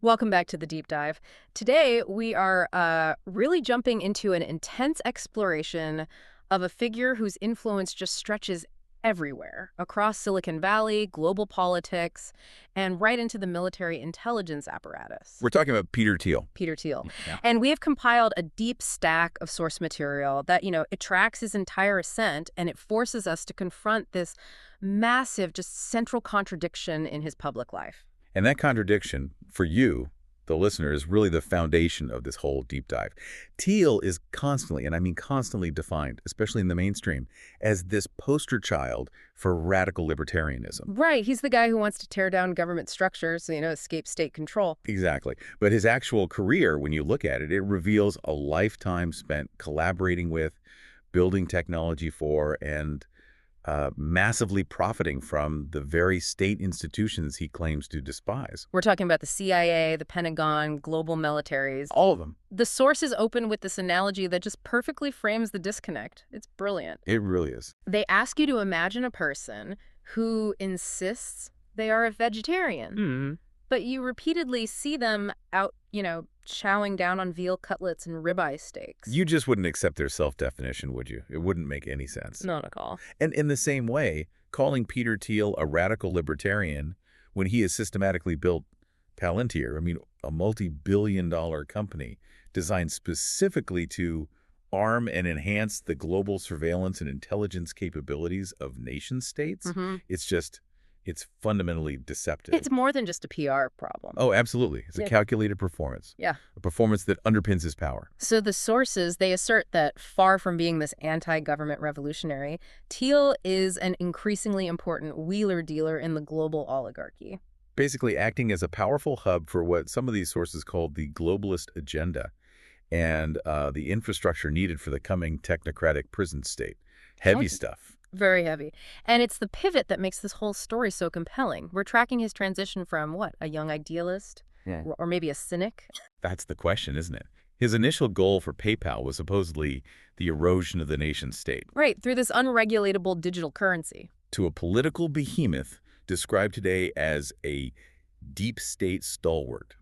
Welcome back to the deep dive. Today, we are really jumping into an intense exploration of a figure whose influence just stretches everywhere, across Silicon Valley, global politics, and right into the military intelligence apparatus. We're talking about Peter Thiel. Peter Thiel. Yeah. And we have compiled a deep stack of source material that, it tracks his entire ascent, and it forces us to confront this massive, just central contradiction in his public life. And that contradiction, for you, the listener, is really the foundation of this whole deep dive. Thiel is constantly, and I mean constantly, defined, especially in the mainstream, as this poster child for radical libertarianism. Right. He's the guy who wants to tear down government structures, escape state control. Exactly. But his actual career, when you look at it, it reveals a lifetime spent collaborating with, building technology for, and massively profiting from the very state institutions he claims to despise. We're talking about the CIA, the Pentagon, global militaries. All of them. The sources open with this analogy that just perfectly frames the disconnect. It's brilliant. It really is. They ask you to imagine a person who insists they are a vegetarian, but you repeatedly see them out, chowing down on veal cutlets and ribeye steaks. You just wouldn't accept their self-definition, would you? It wouldn't make any sense. Not at all. And in the same way, calling Peter Thiel a radical libertarian when he has systematically built Palantir, a multi-billion-dollar company designed specifically to arm and enhance the global surveillance and intelligence capabilities of nation-states, it's fundamentally deceptive. It's more than just a PR problem. Oh, absolutely. It's a calculated performance. Yeah. A performance that underpins his power. So the sources, they assert that far from being this anti-government revolutionary, Thiel is an increasingly important wheeler-dealer in the global oligarchy. Basically acting as a powerful hub for what some of these sources call the globalist agenda and the infrastructure needed for the coming technocratic prison state. Heavy stuff. Very heavy. And it's the pivot that makes this whole story so compelling. We're tracking his transition from, a young idealist? Yeah. Or maybe a cynic? That's the question, isn't it? His initial goal for PayPal was supposedly the erosion of the nation state. Right, through this unregulatable digital currency. To a political behemoth described today as a deep state stalwart.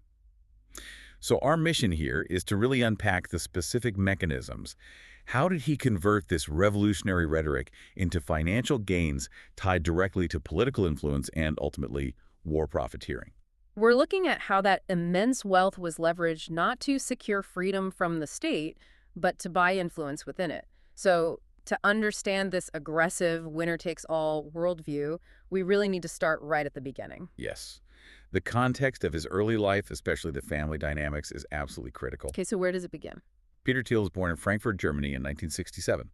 So our mission here is to really unpack the specific mechanisms. How did he convert this revolutionary rhetoric into financial gains tied directly to political influence and, ultimately, war profiteering? We're looking at how that immense wealth was leveraged not to secure freedom from the state, but to buy influence within it. So to understand this aggressive winner-takes-all worldview, we really need to start right at the beginning. Yes. The context of his early life, especially the family dynamics, is absolutely critical. Okay, so where does it begin? Peter Thiel was born in Frankfurt, Germany in 1967.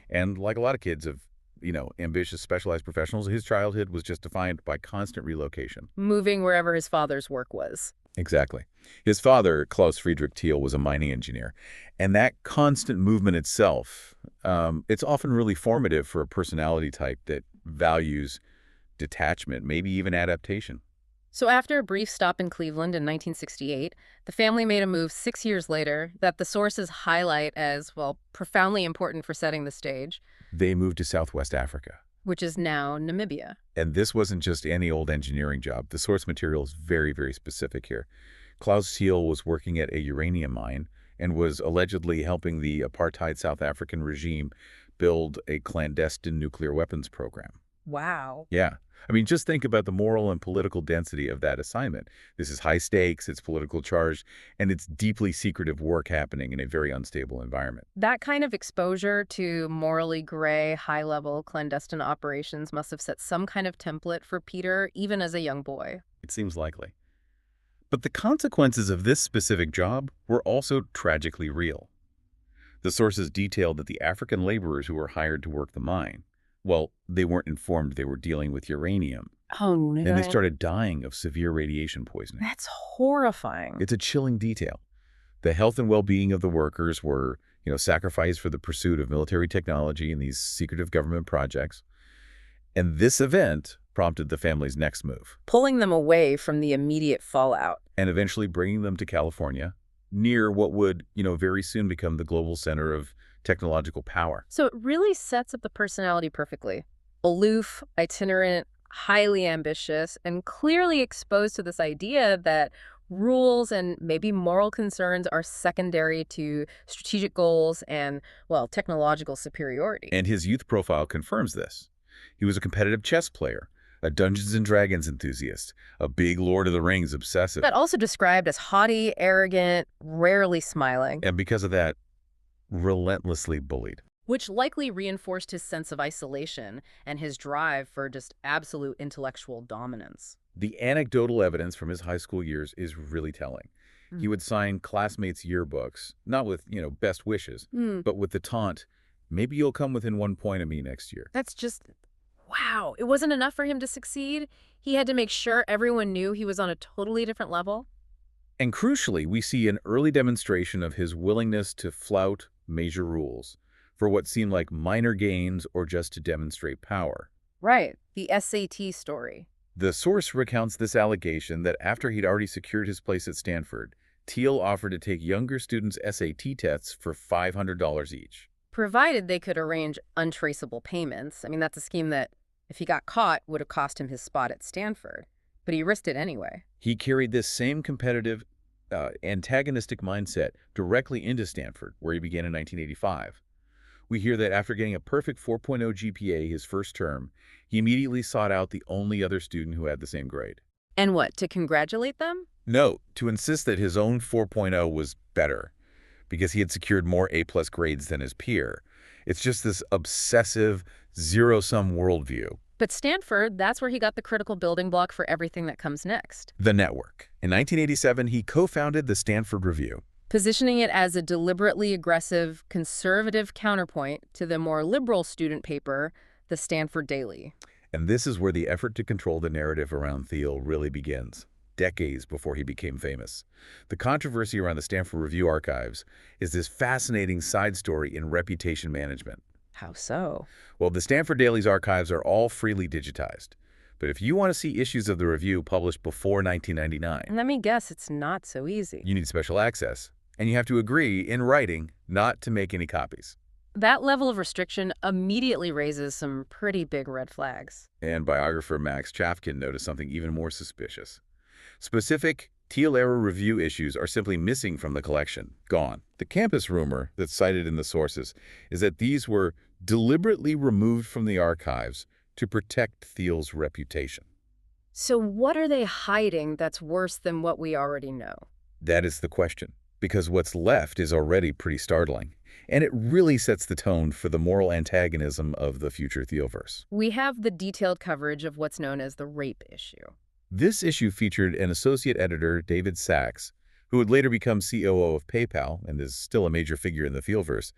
And like a lot of kids of, ambitious, specialized professionals, his childhood was just defined by constant relocation. Moving wherever his father's work was. Exactly. His father, Klaus Friedrich Thiel, was a mining engineer. And that constant movement itself, it's often really formative for a personality type that values detachment, maybe even adaptation. So after a brief stop in Cleveland in 1968, the family made a move 6 years later that the sources highlight as, profoundly important for setting the stage. They moved to Southwest Africa, which is now Namibia. And this wasn't just any old engineering job. The source material is very, very specific here. Klaus Thiel was working at a uranium mine and was allegedly helping the apartheid South African regime build a clandestine nuclear weapons program. Wow. Yeah. Just think about the moral and political density of that assignment. This is high stakes, it's political charged, and it's deeply secretive work happening in a very unstable environment. That kind of exposure to morally gray, high-level clandestine operations must have set some kind of template for Peter, even as a young boy. It seems likely. But the consequences of this specific job were also tragically real. The sources detailed that the African laborers who were hired to work the mine, they weren't informed they were dealing with uranium. Oh, no. And they started dying of severe radiation poisoning. That's horrifying. It's a chilling detail. The health and well-being of the workers were, sacrificed for the pursuit of military technology and these secretive government projects. And this event prompted the family's next move. Pulling them away from the immediate fallout. And eventually bringing them to California, near what would, very soon become the global center of technological power. So it really sets up the personality perfectly. Aloof, itinerant, highly ambitious, and clearly exposed to this idea that Rules and maybe moral concerns are secondary to strategic goals and, well, technological superiority. And his youth profile confirms this. He was a competitive chess player, a Dungeons and Dragons enthusiast, a big Lord of the Rings obsessive. But also described as haughty, arrogant, rarely smiling, And because of that, relentlessly bullied. which likely reinforced his sense of isolation and his drive for just absolute intellectual dominance. The anecdotal evidence from his high school years is really telling. He would sign classmates' yearbooks, not with, best wishes, but with the taunt, maybe you'll come within 1 point of me next year. That's just, wow. It wasn't enough for him to succeed. He had to make sure everyone knew he was on a totally different level. And crucially, we see an early demonstration of his willingness to flout major rules for what seemed like minor gains or just to demonstrate power. Right. The SAT story. The source recounts this allegation that after he'd already secured his place at Stanford, Thiel offered to take younger students' SAT tests for $500 each. Provided they could arrange untraceable payments. I mean, that's a scheme that, if he got caught, would have cost him his spot at Stanford. But he risked it anyway. He carried this same competitive, antagonistic mindset directly into Stanford, where he began in 1985. We hear that after getting a perfect 4.0 GPA his first term, he immediately sought out the only other student who had the same grade. And what, to congratulate them? No, to insist that his own 4.0 was better, because he had secured more A-plus grades than his peer. It's just this obsessive, zero-sum worldview. But Stanford, that's where he got the critical building block for everything that comes next. The network. In 1987, he co-founded the Stanford Review, Positioning it as a deliberately aggressive, conservative counterpoint to the more liberal student paper, the Stanford Daily. and this is where the effort to control the narrative around Thiel really begins, decades before he became famous. The controversy around the Stanford Review archives is this fascinating side story in reputation management. How so? Well, the Stanford Daily's archives are all freely digitized. But if you want to see issues of the review published before 1999, Let me guess, it's not so easy. you need special access. And you have to agree, in writing, not to make any copies. That level of restriction immediately raises some pretty big red flags. And biographer Max Chafkin noticed something even more suspicious. Specific Thiel-era review issues are simply missing from the collection, gone. The campus rumor that's cited in the sources is that these were deliberately removed from the archives to protect Thiel's reputation. So what are they hiding that's worse than what we already know? That is the question, because what's left is already pretty startling, and it really sets the tone for the moral antagonism of the future Thielverse. We have the detailed coverage of what's known as the rape issue. This issue featured an associate editor, David Sachs, who would later become COO of PayPal and is still a major figure in the Thielverse,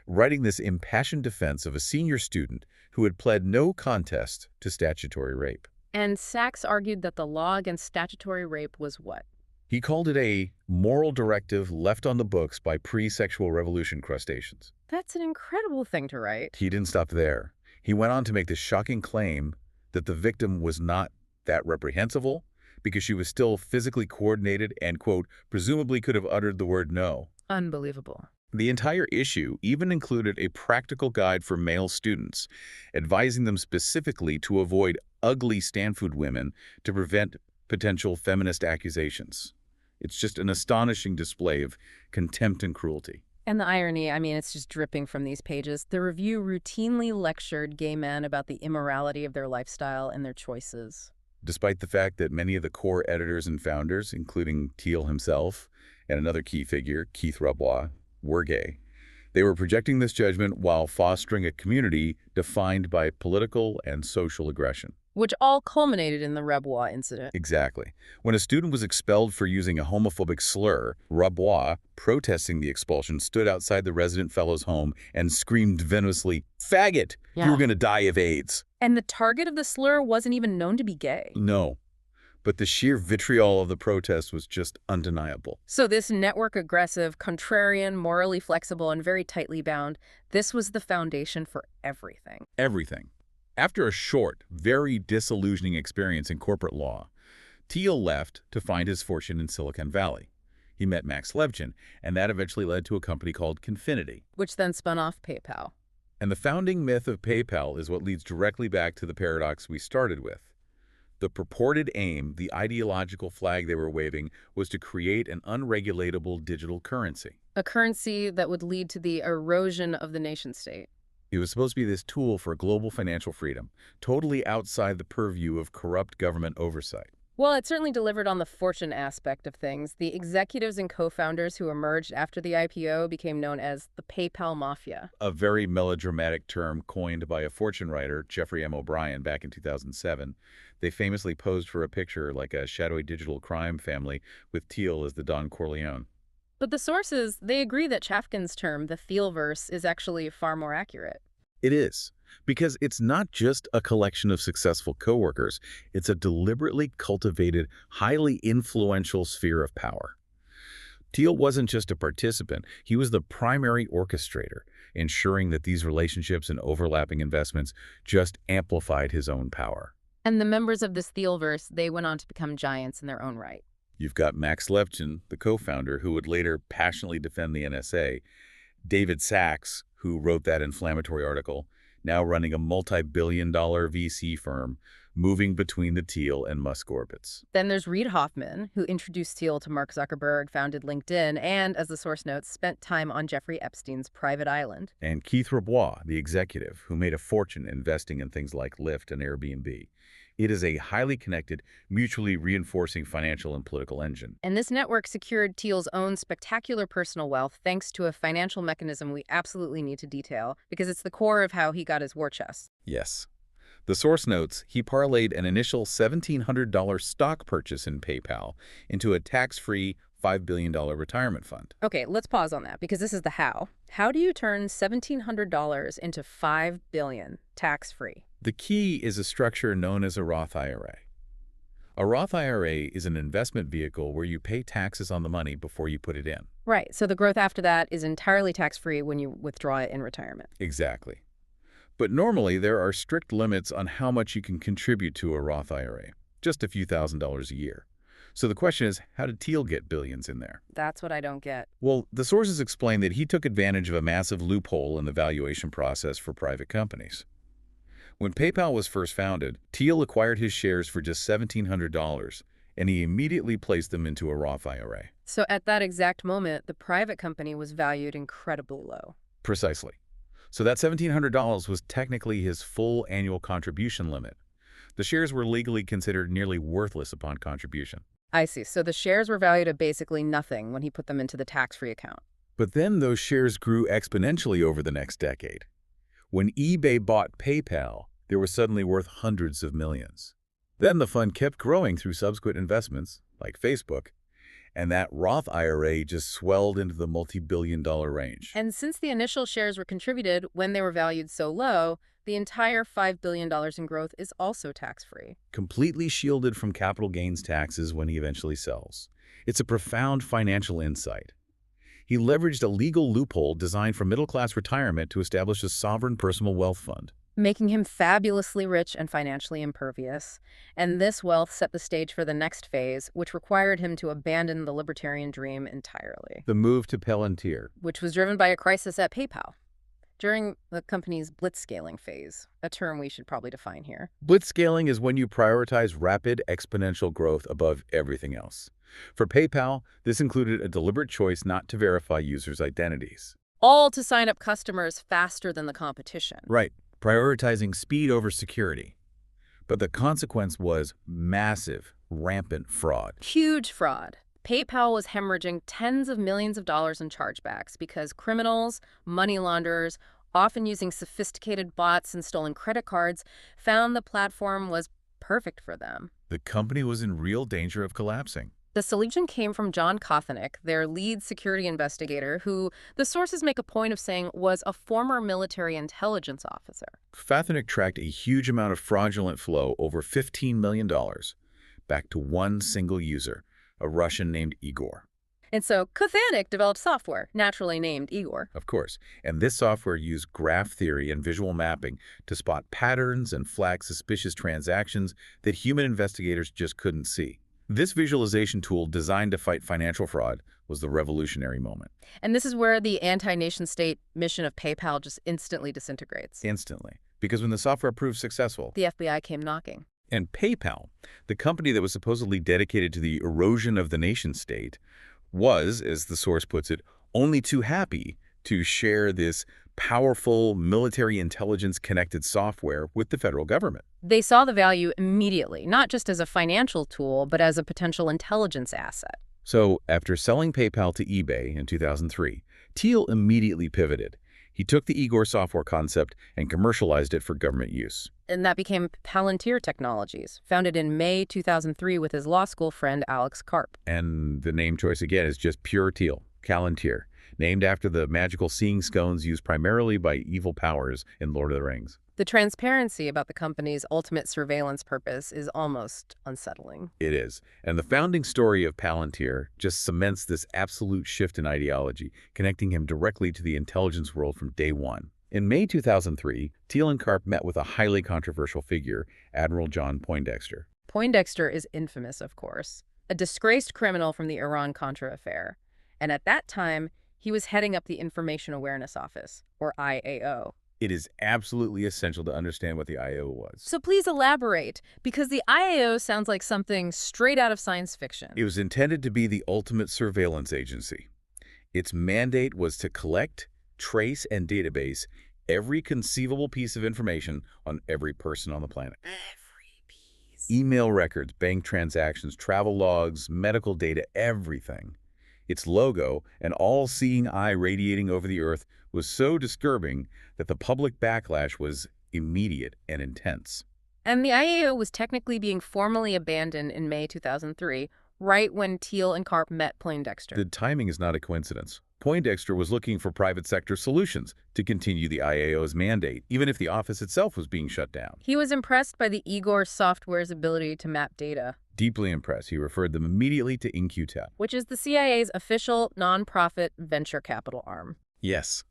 writing this impassioned defense of a senior student who had pled no contest to statutory rape. And Sachs argued that the law against statutory rape was what? He called it a moral directive left on the books by pre-sexual revolution crustaceans. That's an incredible thing to write. He didn't stop there. He went on to make the shocking claim that the victim was not that reprehensible because she was still physically coordinated and, quote, presumably could have uttered the word no. Unbelievable. The entire issue even included a practical guide for male students, advising them specifically to avoid ugly Stanford women to prevent potential feminist accusations. It's just an astonishing display of contempt and cruelty. And the irony, I mean, it's just dripping from these pages. The review routinely lectured gay men about the immorality of their lifestyle and their choices. Despite the fact that many of the core editors and founders, including Thiel himself and another key figure, Keith Rabois, were gay, they were projecting this judgment while fostering a community defined by political and social aggression. Which all culminated in the Rabois incident. Exactly. When a student was expelled for using a homophobic slur, Rabois, protesting the expulsion, stood outside the resident fellow's home and screamed venomously, "Faggot! Yeah. You're going to die of AIDS." And the target of the slur wasn't even known to be gay. No. But the sheer vitriol of the protest was just undeniable. So this network aggressive, contrarian, morally flexible, and very tightly bound, this was the foundation for everything. Everything. After a short, very disillusioning experience in corporate law, Thiel left to find his fortune in Silicon Valley. He met Max Levchin, and that eventually led to a company called Confinity. Which then spun off PayPal. And the founding myth of PayPal is what leads directly back to the paradox we started with. The purported aim, the ideological flag they were waving, was to create an unregulatable digital currency. A currency that would lead to the erosion of the nation-state. It was supposed to be this tool for global financial freedom, totally outside the purview of corrupt government oversight. Well, it certainly delivered on the fortune aspect of things. The executives and co-founders who emerged after the IPO became known as the PayPal Mafia. A very melodramatic term coined by a fortune writer, Jeffrey M. O'Brien, back in 2007. They famously posed for a picture like a shadowy digital crime family with Thiel as the Don Corleone. But the sources, they agree that Chafkin's term, the Thielverse, is actually far more accurate. It is, because it's not just a collection of successful coworkers, it's a deliberately cultivated, highly influential sphere of power. Thiel wasn't just a participant, he was the primary orchestrator, ensuring that these relationships and overlapping investments just amplified his own power. And the members of this Thielverse, they went on to become giants in their own right. You've got Max Levchin, the co-founder, who would later passionately defend the NSA, David Sachs, who wrote that inflammatory article, now running a multi-billion-dollar VC firm, moving between the Thiel and Musk orbits. Then there's Reid Hoffman, who introduced Thiel to Mark Zuckerberg, founded LinkedIn, and, as the source notes, spent time on Jeffrey Epstein's private island. And Keith Rabois, the executive, who made a fortune investing in things like Lyft and Airbnb. It is a highly connected, mutually reinforcing financial and political engine. And this network secured Thiel's own spectacular personal wealth thanks to a financial mechanism we absolutely need to detail, because it's the core of how he got his war chest. Yes. The source notes he parlayed an initial $1,700 stock purchase in PayPal into a tax-free $5 billion retirement fund. Okay, let's pause on that, because this is the how. How do you turn $1,700 into $5 billion tax-free? The key is a structure known as a Roth IRA. A Roth IRA is an investment vehicle where you pay taxes on the money before you put it in. Right, so the growth after that is entirely tax-free when you withdraw it in retirement. Exactly. But normally there are strict limits on how much you can contribute to a Roth IRA, just a few $1,000s a year. So the question is, how did Thiel get billions in there? That's what I don't get. Well, the sources explain that he took advantage of a massive loophole in the valuation process for private companies. When PayPal was first founded, Thiel acquired his shares for just $1,700, and he immediately placed them into a Roth IRA. So at that exact moment, the private company was valued incredibly low. Precisely. So that $1,700 was technically his full annual contribution limit. The shares were legally considered nearly worthless upon contribution. I see. So the shares were valued at basically nothing when he put them into the tax-free account. But then those shares grew exponentially over the next decade. When eBay bought PayPal, they were suddenly worth hundreds of millions. Then the fund kept growing through subsequent investments, like Facebook, and that Roth IRA just swelled into the multi-billion-dollar range. And since the initial shares were contributed when they were valued so low, the entire $5 billion in growth is also tax-free. Completely shielded from capital gains taxes when he eventually sells. It's a profound financial insight. He leveraged a legal loophole designed for middle-class retirement to establish a sovereign personal wealth fund, making him fabulously rich and financially impervious. And this wealth set the stage for the next phase, which required him to abandon the libertarian dream entirely. the move to Palantir. Which was driven by a crisis at PayPal during the company's blitzscaling phase, a term we should probably define here. Blitzscaling is when you prioritize rapid exponential growth above everything else. For PayPal, this included a deliberate choice not to verify users' identities. All to sign up customers faster than the competition. Right, prioritizing speed over security. But the consequence was massive, rampant fraud. Huge fraud. PayPal was hemorrhaging tens of millions of dollars in chargebacks because criminals, money launderers, often using sophisticated bots and stolen credit cards, found the platform was perfect for them. The company was in real danger of collapsing. The solution came from John Kothanick, their lead security investigator, who the sources make a point of saying was a former military intelligence officer. Kothanick tracked a huge amount of fraudulent flow, over $15 million, back to one single user, a Russian named Igor. And so Kothanick developed software, naturally named Igor. Of course, and this software used graph theory and visual mapping to spot patterns and flag suspicious transactions that human investigators just couldn't see. This visualization tool, designed to fight financial fraud, was the revolutionary moment. And this is where the anti-nation-state mission of PayPal just instantly disintegrates. Instantly. Because when the software proved successful, The FBI came knocking. And PayPal, the company that was supposedly dedicated to the erosion of the nation-state, was, as the source puts it, only too happy to share this powerful military intelligence-connected software with the federal government. They saw the value immediately, not just as a financial tool, but as a potential intelligence asset. So, after selling PayPal to eBay in 2003, Thiel immediately pivoted. He took the Igor software concept and commercialized it for government use. And that became Palantir Technologies, founded in May 2003 with his law school friend Alex Karp. And the name choice, again, is just pure Thiel, Palantir, named after the magical seeing stones used primarily by evil powers in Lord of the Rings. The transparency about the company's ultimate surveillance purpose is almost unsettling. It is. And the founding story of Palantir just cements this absolute shift in ideology, connecting him directly to the intelligence world from day one. In May 2003, Thiel and Karp met with a highly controversial figure, Admiral John Poindexter. Poindexter is infamous, of course, a disgraced criminal from the Iran-Contra affair. And at that time, he was heading up the Information Awareness Office, or IAO. It is absolutely essential to understand what the IAO was. So please elaborate, because the IAO sounds like something straight out of science fiction. It was intended to be the ultimate surveillance agency. Its mandate was to collect, trace, and database every conceivable piece of information on every person on the planet. Every piece. Email records, bank transactions, travel logs, medical data, everything. Its logo, an all-seeing eye radiating over the earth, was so disturbing that the public backlash was immediate and intense. And the IAO was technically being formally abandoned in May 2003, right when Thiel and Karp met Poindexter. The timing is not a coincidence. Poindexter was looking for private sector solutions to continue the IAO's mandate, even if the office itself was being shut down. He was impressed by the Igor software's ability to map data. Deeply impressed, he referred them immediately to In-Q-Tel, which is the CIA's official nonprofit venture capital arm. Yes.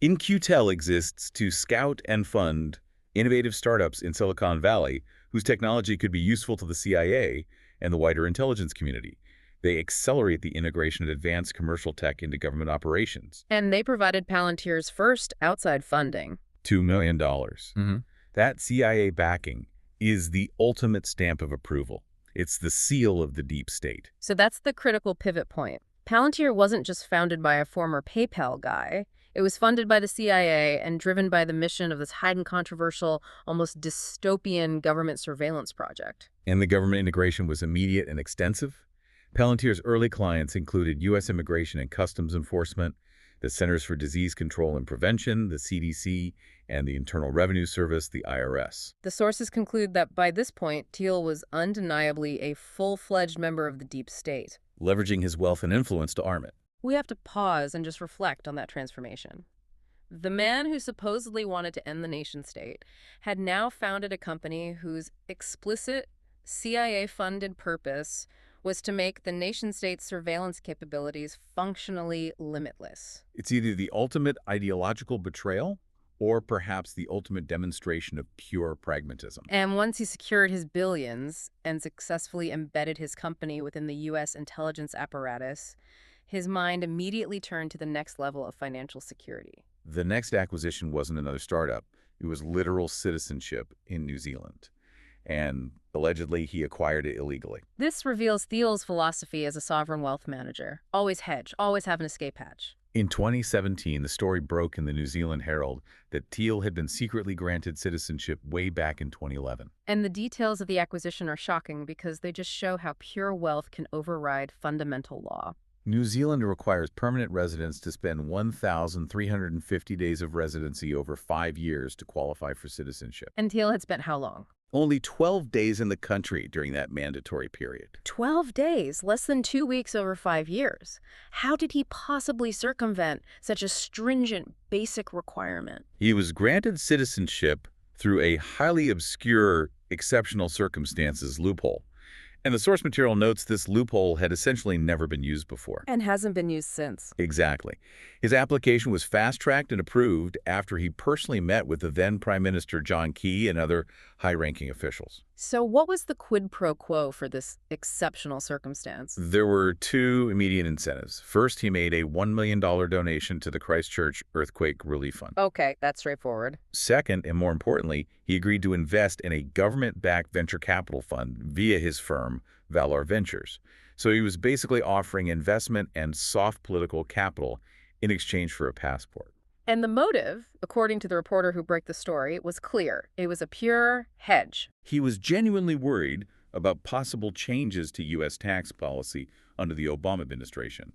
In-Q-Tel exists to scout and fund innovative startups in Silicon Valley whose technology could be useful to the CIA and the wider intelligence community. They accelerate the integration of advanced commercial tech into government operations. And they provided Palantir's first outside funding. $2 million. That CIA backing is the ultimate stamp of approval. It's the seal of the deep state. So that's the critical pivot point. Palantir wasn't just founded by a former PayPal guy. It was funded by the CIA and driven by the mission of this highly controversial, almost dystopian government surveillance project. And the government integration was immediate and extensive. Palantir's early clients included U.S. Immigration and Customs Enforcement, the Centers for Disease Control and Prevention, the CDC, and the Internal Revenue Service, the IRS. The sources conclude that by this point, Thiel was undeniably a full-fledged member of the deep state, leveraging his wealth and influence to arm it. We have to pause and just reflect on that transformation. The man who supposedly wanted to end the nation-state had now founded a company whose explicit CIA-funded purpose was to make the nation-state's surveillance capabilities functionally limitless. It's either the ultimate ideological betrayal or perhaps the ultimate demonstration of pure pragmatism. And once he secured his billions and successfully embedded his company within the U.S. intelligence apparatus, his mind immediately turned to the next level of financial security. The next acquisition wasn't another startup. It was literal citizenship in New Zealand. And allegedly, he acquired it illegally. This reveals Thiel's philosophy as a sovereign wealth manager. Always hedge, always have an escape hatch. In 2017, the story broke in the New Zealand Herald that Thiel had been secretly granted citizenship way back in 2011. And the details of the acquisition are shocking because they just show how pure wealth can override fundamental law. New Zealand requires permanent residents to spend 1,350 days of residency over 5 years to qualify for citizenship. And Thiel had spent how long? Only 12 days in the country during that mandatory period. 12 days, less than 2 weeks over 5 years. How did he possibly circumvent such a stringent basic requirement? He was granted citizenship through a highly obscure exceptional circumstances loophole. And the source material notes this loophole had essentially never been used before. And hasn't been used since. Exactly. His application was fast-tracked and approved after he personally met with the then Prime Minister John Key and other high-ranking officials. So what was the quid pro quo for this exceptional circumstance? There were two immediate incentives. First, he made a $1 million donation to the Christchurch Earthquake Relief Fund. Okay, that's straightforward. Second, and more importantly, he agreed to invest in a government-backed venture capital fund via his firm, Valor Ventures. So he was basically offering investment and soft political capital in exchange for a passport. And the motive, according to the reporter who broke the story, was clear. It was a pure hedge. He was genuinely worried about possible changes to U.S. tax policy under the Obama administration.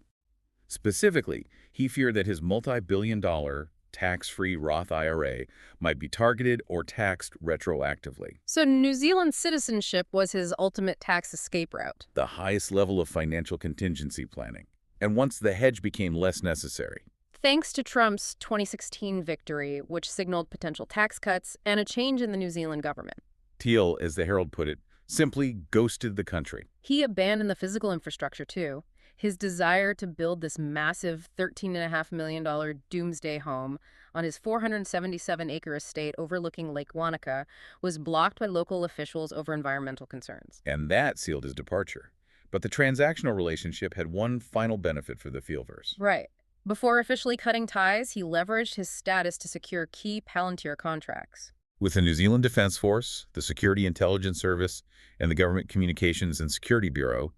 Specifically, he feared that his multi-billion-dollar tax-free Roth IRA might be targeted or taxed retroactively. So New Zealand citizenship was his ultimate tax escape route. The highest level of financial contingency planning. And once the hedge became less necessary. Thanks to Trump's 2016 victory, which signaled potential tax cuts and a change in the New Zealand government. Thiel, as the Herald put it, simply ghosted the country. He abandoned the physical infrastructure, too. His desire to build this massive $13.5 million doomsday home on his 477-acre estate overlooking Lake Wanaka was blocked by local officials over environmental concerns. And that sealed his departure. But the transactional relationship had one final benefit for the Thielverse. Right. Before officially cutting ties, he leveraged his status to secure key Palantir contracts. With the New Zealand Defense Force, the Security Intelligence Service, and the Government Communications and Security Bureau,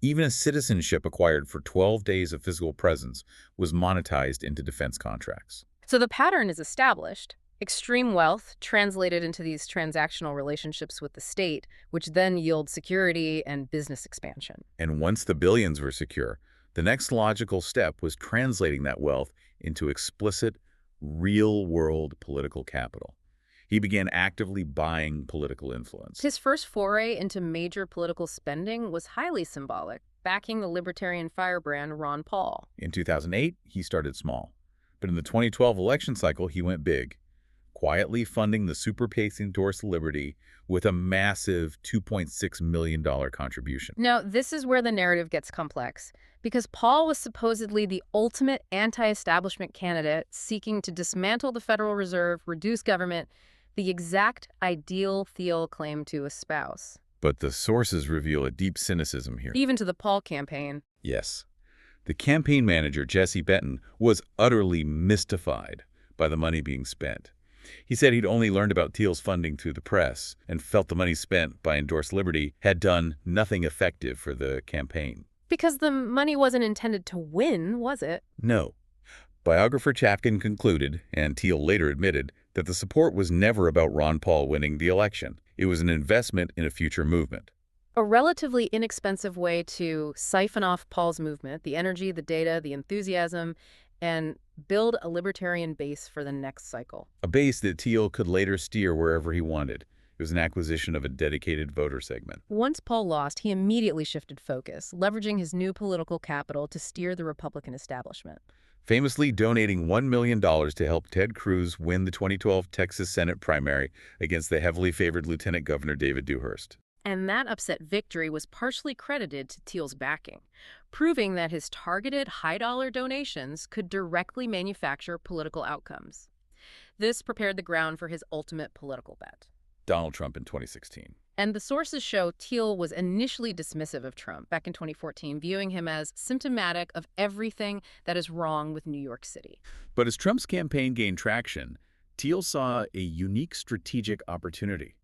even a citizenship acquired for 12 days of physical presence was monetized into defense contracts. So the pattern is established. Extreme wealth translated into these transactional relationships with the state, which then yield security and business expansion. And once the billions were secure, the next logical step was translating that wealth into explicit, real-world political capital. He began actively buying political influence. His first foray into major political spending was highly symbolic, backing the Libertarian firebrand Ron Paul. In 2008, he started small. But in the 2012 election cycle, he went big, quietly funding the super-PACing Towards Liberty with a massive $2.6 million contribution. Now, this is where the narrative gets complex, because Paul was supposedly the ultimate anti-establishment candidate seeking to dismantle the Federal Reserve, reduce government, the exact ideal Thiel claimed to espouse. But the sources reveal a deep cynicism here. Even to the Paul campaign. Yes. The campaign manager, Jesse Benton, was utterly mystified by the money being spent. He said he'd only learned about Thiel's funding through the press and felt the money spent by Endorse Liberty had done nothing effective for the campaign. Because the money wasn't intended to win, was it? No. Biographer Chapkin concluded, and Thiel later admitted, that the support was never about Ron Paul winning the election. It was an investment in a future movement. A relatively inexpensive way to siphon off Paul's movement, the energy, the data, the enthusiasm, and build a libertarian base for the next cycle. A base that Thiel could later steer wherever he wanted. It was an acquisition of a dedicated voter segment. Once Paul lost, he immediately shifted focus, leveraging his new political capital to steer the Republican establishment. Famously donating $1 million to help Ted Cruz win the 2012 Texas Senate primary against the heavily favored Lieutenant Governor David Dewhurst. And that upset victory was partially credited to Thiel's backing, proving that his targeted high-dollar donations could directly manufacture political outcomes. This prepared the ground for his ultimate political bet. Donald Trump in 2016. And the sources show Thiel was initially dismissive of Trump back in 2014, viewing him as symptomatic of everything that is wrong with New York City. But as Trump's campaign gained traction, Thiel saw a unique strategic opportunity.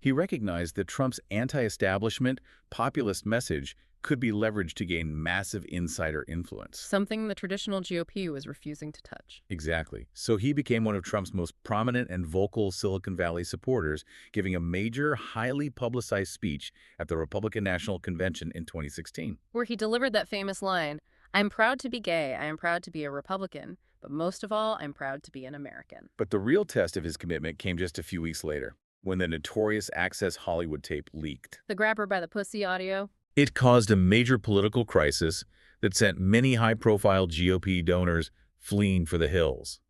He recognized that Trump's anti-establishment, populist message could be leveraged to gain massive insider influence. Something the traditional GOP was refusing to touch. Exactly. So he became one of Trump's most prominent and vocal Silicon Valley supporters, giving a major, highly publicized speech at the Republican National Convention in 2016. Where he delivered that famous line, "I'm proud to be gay, I am proud to be a Republican, but most of all, I'm proud to be an American." But the real test of his commitment came just a few weeks later, when the notorious Access Hollywood tape leaked. The grab her by the pussy audio? It caused a major political crisis that sent many high-profile GOP donors fleeing for the hills.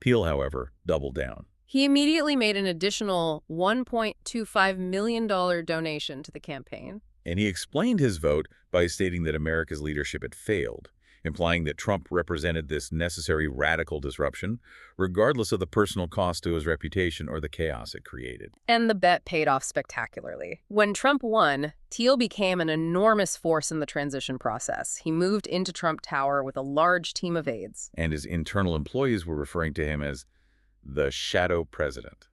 Thiel, however, doubled down. He immediately made an additional $1.25 million donation to the campaign. And he explained his vote by stating that America's leadership had failed, implying that Trump represented this necessary radical disruption, regardless of the personal cost to his reputation or the chaos it created. And the bet paid off spectacularly. When Trump won, Thiel became an enormous force in the transition process. He moved into Trump Tower with a large team of aides. And his internal employees were referring to him as the shadow president.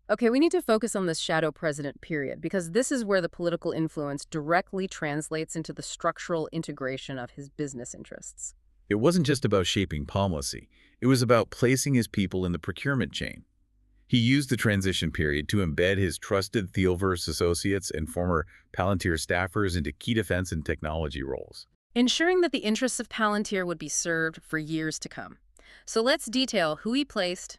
Okay, we need to focus on this shadow president period, because this is where the political influence directly translates into the structural integration of his business interests. It wasn't just about shaping policy. It was about placing his people in the procurement chain. He used the transition period to embed his trusted Thielverse associates and former Palantir staffers into key defense and technology roles, Ensuring that the interests of Palantir would be served for years to come. So let's detail who he placed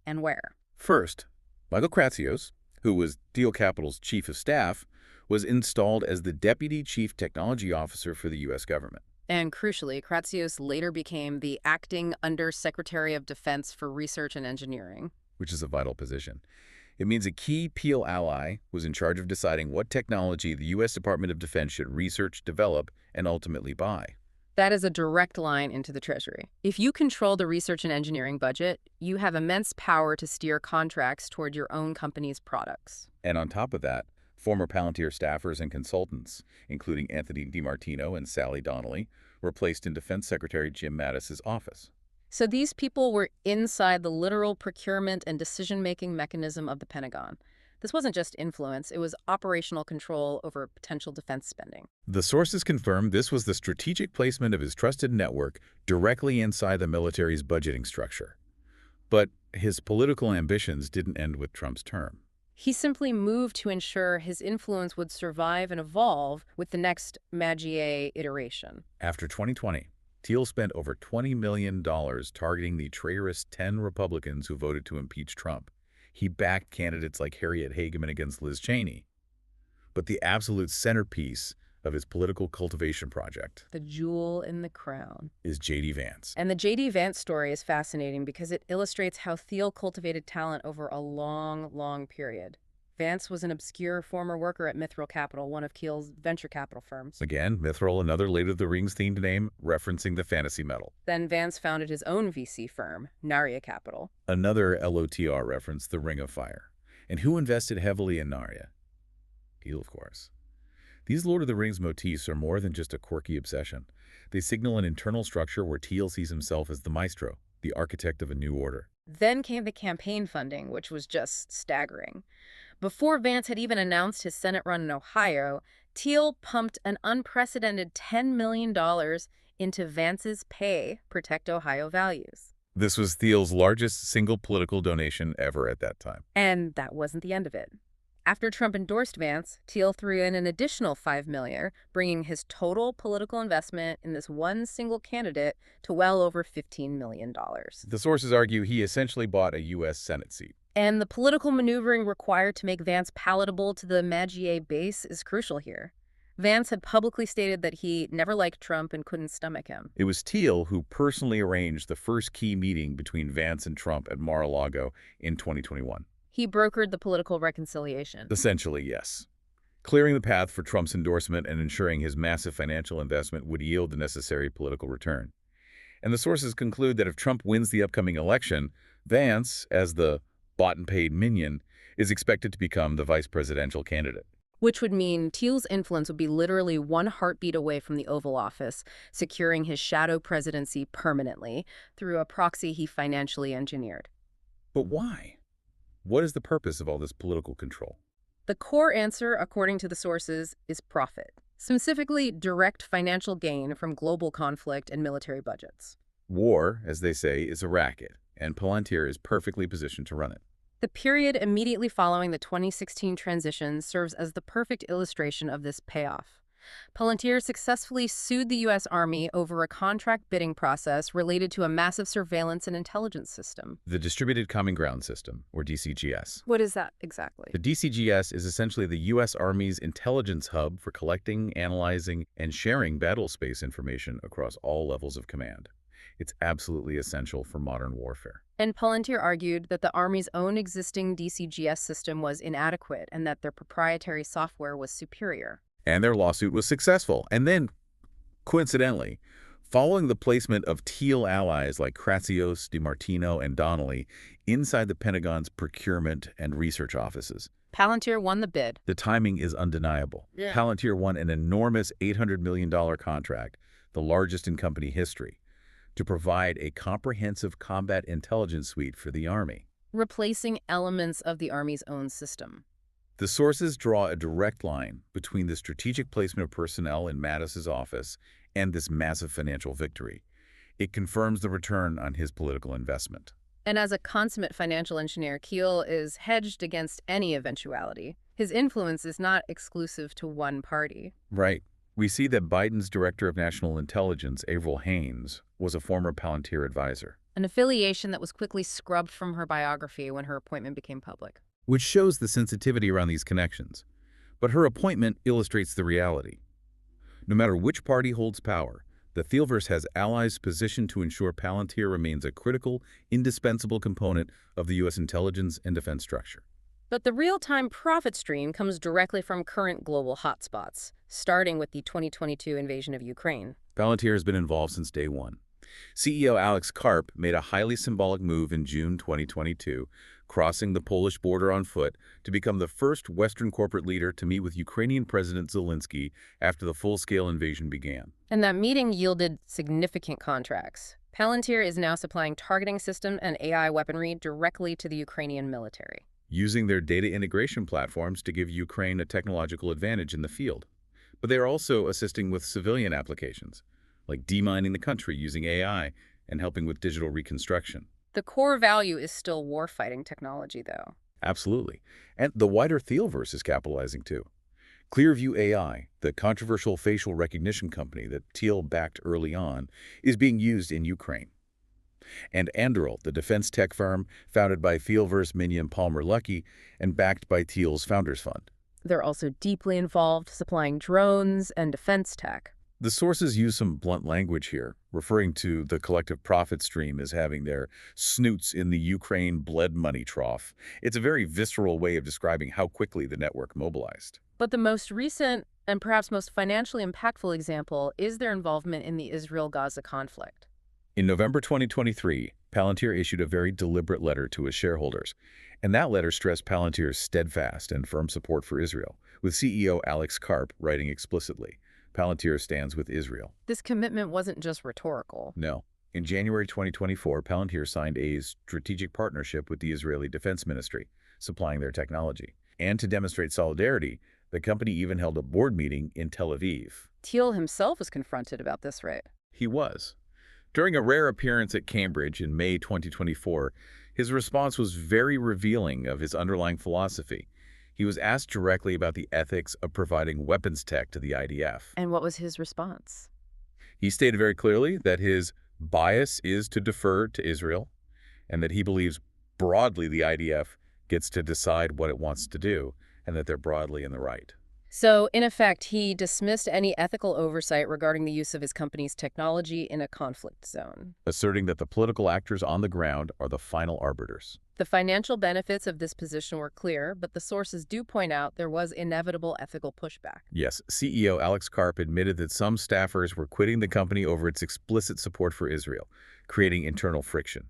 and where. First, Michael Kratsios, who was Thiel Capital's chief of staff, was installed as the deputy chief technology officer for the U.S. government. And crucially, Kratsios later became the acting Undersecretary of Defense for Research and Engineering. Which is a vital position. It means a key Thiel ally was in charge of deciding what technology the U.S. Department of Defense should research, develop, and ultimately buy. That is a direct line into the Treasury. If you control the research and engineering budget, you have immense power to steer contracts toward your own company's products. And on top of that, former Palantir staffers and consultants, including Anthony DiMartino and Sally Donnelly, were placed in Defense Secretary Jim Mattis's office. So these people were inside the literal procurement and decision-making mechanism of the Pentagon. This wasn't just influence, it was operational control over potential defense spending. The sources confirmed this was the strategic placement of his trusted network directly inside the military's budgeting structure. But his political ambitions didn't end with Trump's term. He simply moved to ensure his influence would survive and evolve with the next Magier iteration. After 2020, Thiel spent over $20 million targeting the traitorous 10 Republicans who voted to impeach Trump. He backed candidates like Harriet Hageman against Liz Cheney. But the absolute centerpiece of his political cultivation project, The jewel in the crown, is J.D. Vance. And the J.D. Vance story is fascinating because it illustrates how Thiel cultivated talent over a long, long period. Vance was an obscure former worker at Mithril Capital, one of Thiel's venture capital firms. Again, Mithril, another Lord of the Rings-themed name, referencing the fantasy metal. Then Vance founded his own VC firm, Narya Capital. Another LOTR reference, the Ring of Fire. And who invested heavily in Narya? Thiel, of course. These Lord of the Rings motifs are more than just a quirky obsession. They signal an internal structure where Thiel sees himself as the maestro, the architect of a new order. Then came the campaign funding, which was just staggering. Before Vance had even announced his Senate run in Ohio, Thiel pumped an unprecedented $10 million into Vance's Pay, Protect Ohio Values. This was Thiel's largest single political donation ever at that time. And that wasn't the end of it. After Trump endorsed Vance, Thiel threw in an additional $5 million, bringing his total political investment in this one single candidate to well over $15 million. The sources argue he essentially bought a U.S. Senate seat. And the political maneuvering required to make Vance palatable to the Magier base is crucial here. Vance had publicly stated that he never liked Trump and couldn't stomach him. It was Thiel who personally arranged the first key meeting between Vance and Trump at Mar-a-Lago in 2021. He brokered the political reconciliation. Essentially, yes. Clearing the path for Trump's endorsement and ensuring his massive financial investment would yield the necessary political return. And the sources conclude that if Trump wins the upcoming election, Vance, as the bought-and-paid minion, is expected to become the vice presidential candidate. Which would mean Thiel's influence would be literally one heartbeat away from the Oval Office, securing his shadow presidency permanently through a proxy he financially engineered. But why? What is the purpose of all this political control? The core answer, according to the sources, is profit. Specifically, direct financial gain from global conflict and military budgets. War, as they say, is a racket, and Palantir is perfectly positioned to run it. The period immediately following the 2016 transition serves as the perfect illustration of this payoff. Palantir successfully sued the U.S. Army over a contract bidding process related to a massive surveillance and intelligence system. The Distributed Common Ground System, or DCGS. What is that exactly? The DCGS is essentially the U.S. Army's intelligence hub for collecting, analyzing, and sharing battlespace information across all levels of command. It's absolutely essential for modern warfare. And Palantir argued that the Army's own existing DCGS system was inadequate and that their proprietary software was superior. And their lawsuit was successful. And then, coincidentally, following the placement of Thiel allies like Kratsios, DiMartino, and Donnelly inside the Pentagon's procurement and research offices, Palantir won the bid. the timing is undeniable. Yeah. Palantir won an enormous $800 million contract, the largest in company history, to provide a comprehensive combat intelligence suite for the Army. Replacing elements of the Army's own system. The sources draw a direct line between the strategic placement of personnel in Mattis's office and this massive financial victory. It confirms the return on his political investment. And as a consummate financial engineer, Thiel is hedged against any eventuality. His influence is not exclusive to one party. Right. We see that Biden's Director of National Intelligence, Avril Haines, was a former Palantir advisor, An affiliation that was quickly scrubbed from her biography when her appointment became public. which shows the sensitivity around these connections. But her appointment illustrates the reality. No matter which party holds power, the Thielverse has allies positioned to ensure Palantir remains a critical, indispensable component of the U.S. intelligence and defense structure. But the real-time profit stream comes directly from current global hotspots, starting with the 2022 invasion of Ukraine. Palantir has been involved since day one. CEO Alex Karp made a highly symbolic move in June 2022, crossing the Polish border on foot to become the first Western corporate leader to meet with Ukrainian President Zelensky after the full-scale invasion began. And that meeting yielded significant contracts. Palantir is now supplying targeting system and AI weaponry directly to the Ukrainian military, using their data integration platforms to give Ukraine a technological advantage in the field. But they are also assisting with civilian applications, like demining the country using AI and helping with digital reconstruction. The core value is still warfighting technology, though. Absolutely. And the wider Thielverse is capitalizing too. Clearview AI, the controversial facial recognition company that Thiel backed early on, is being used in Ukraine. And Anduril, the defense tech firm founded by Thielverse minion Palmer Luckey and backed by Thiel's Founders Fund. They're also deeply involved, supplying drones and defense tech. The sources use some blunt language here, referring to the collective profit stream as having their snoots in the Ukraine blood money trough. It's a very visceral way of describing how quickly the network mobilized. But the most recent and perhaps most financially impactful example is their involvement in the Israel-Gaza conflict. In November 2023, Palantir issued a very deliberate letter to its shareholders, and that letter stressed Palantir's steadfast and firm support for Israel, with CEO Alex Karp writing explicitly, Palantir stands with Israel. This commitment wasn't just rhetorical. No. In January 2024, Palantir signed a strategic partnership with the Israeli Defense Ministry, supplying their technology. And to demonstrate solidarity, the company even held a board meeting in Tel Aviv. Thiel himself was confronted about this, right? He was. During a rare appearance at Cambridge in May 2024, his response was very revealing of his underlying philosophy. He was asked directly about the ethics of providing weapons tech to the IDF. And what was his response? He stated very clearly that his bias is to defer to Israel and that he believes broadly the IDF gets to decide what it wants to do and that they're broadly in the right. So, in effect, he dismissed any ethical oversight regarding the use of his company's technology in a conflict zone, asserting that the political actors on the ground are the final arbiters. The financial benefits of this position were clear, but the sources do point out there was inevitable ethical pushback. Yes, CEO Alex Karp admitted that some staffers were quitting the company over its explicit support for Israel, creating internal friction.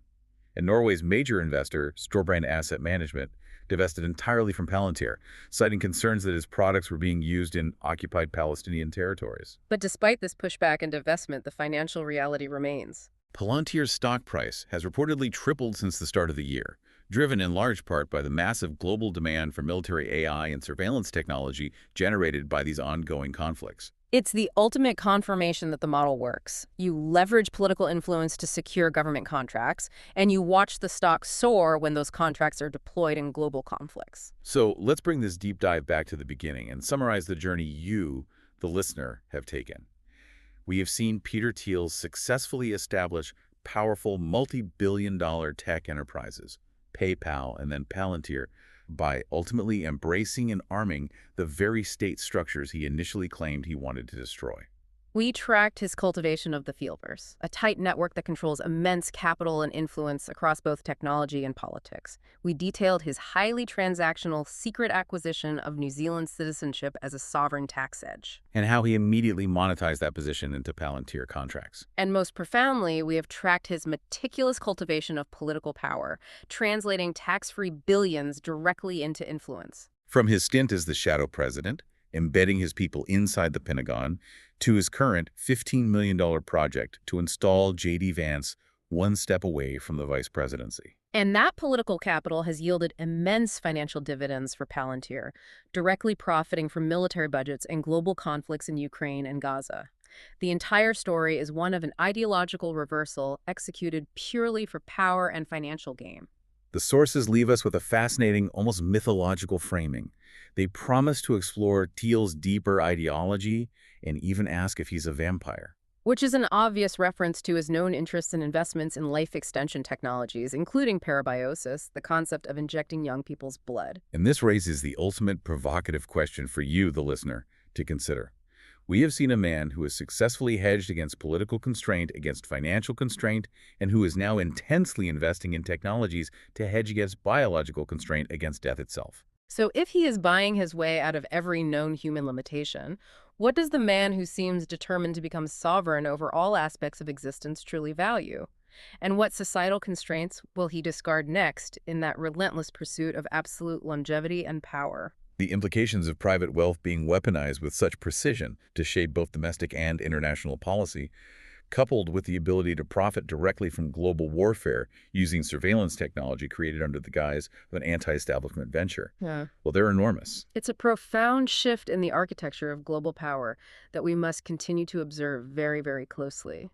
And Norway's major investor, Storebrand Asset Management, divested entirely from Palantir, citing concerns that his products were being used in occupied Palestinian territories. But despite this pushback and divestment, the financial reality remains. Palantir's stock price has reportedly tripled since the start of the year, driven in large part by the massive global demand for military AI and surveillance technology generated by these ongoing conflicts. It's the ultimate confirmation that the model works. You leverage political influence to secure government contracts, and you watch the stock soar when those contracts are deployed in global conflicts. So let's bring this deep dive back to the beginning and summarize the journey you, the listener, have taken. We have seen Peter Thiel successfully establish powerful multi-billion-dollar tech enterprises, PayPal and then Palantir, by ultimately embracing and arming the very state structures he initially claimed he wanted to destroy. We tracked his cultivation of the Thielverse, a tight network that controls immense capital and influence across both technology and politics. We detailed his highly transactional secret acquisition of New Zealand's citizenship as a sovereign tax edge. And how he immediately monetized that position into Palantir contracts. And most profoundly, we have tracked his meticulous cultivation of political power, translating tax-free billions directly into influence. From his stint as the shadow president, embedding his people inside the Pentagon, to his current $15 million project to install J.D. Vance one step away from the vice presidency. And that political capital has yielded immense financial dividends for Palantir, directly profiting from military budgets and global conflicts in Ukraine and Gaza. The entire story is one of an ideological reversal executed purely for power and financial gain. The sources leave us with a fascinating, almost mythological framing. They promise to explore Thiel's deeper ideology and even ask if he's a vampire. Which is an obvious reference to his known interests and investments in life extension technologies, including parabiosis, the concept of injecting young people's blood. And this raises the ultimate provocative question for you, the listener, to consider. We have seen a man who has successfully hedged against political constraint, against financial constraint, and who is now intensely investing in technologies to hedge against biological constraint, against death itself. So if he is buying his way out of every known human limitation, what does the man who seems determined to become sovereign over all aspects of existence truly value? And what societal constraints will he discard next in that relentless pursuit of absolute longevity and power? The implications of private wealth being weaponized with such precision to shape both domestic and international policy, coupled with the ability to profit directly from global warfare using surveillance technology created under the guise of an anti-establishment venture. Yeah. Well, they're enormous. It's a profound shift in the architecture of global power that we must continue to observe very, very closely.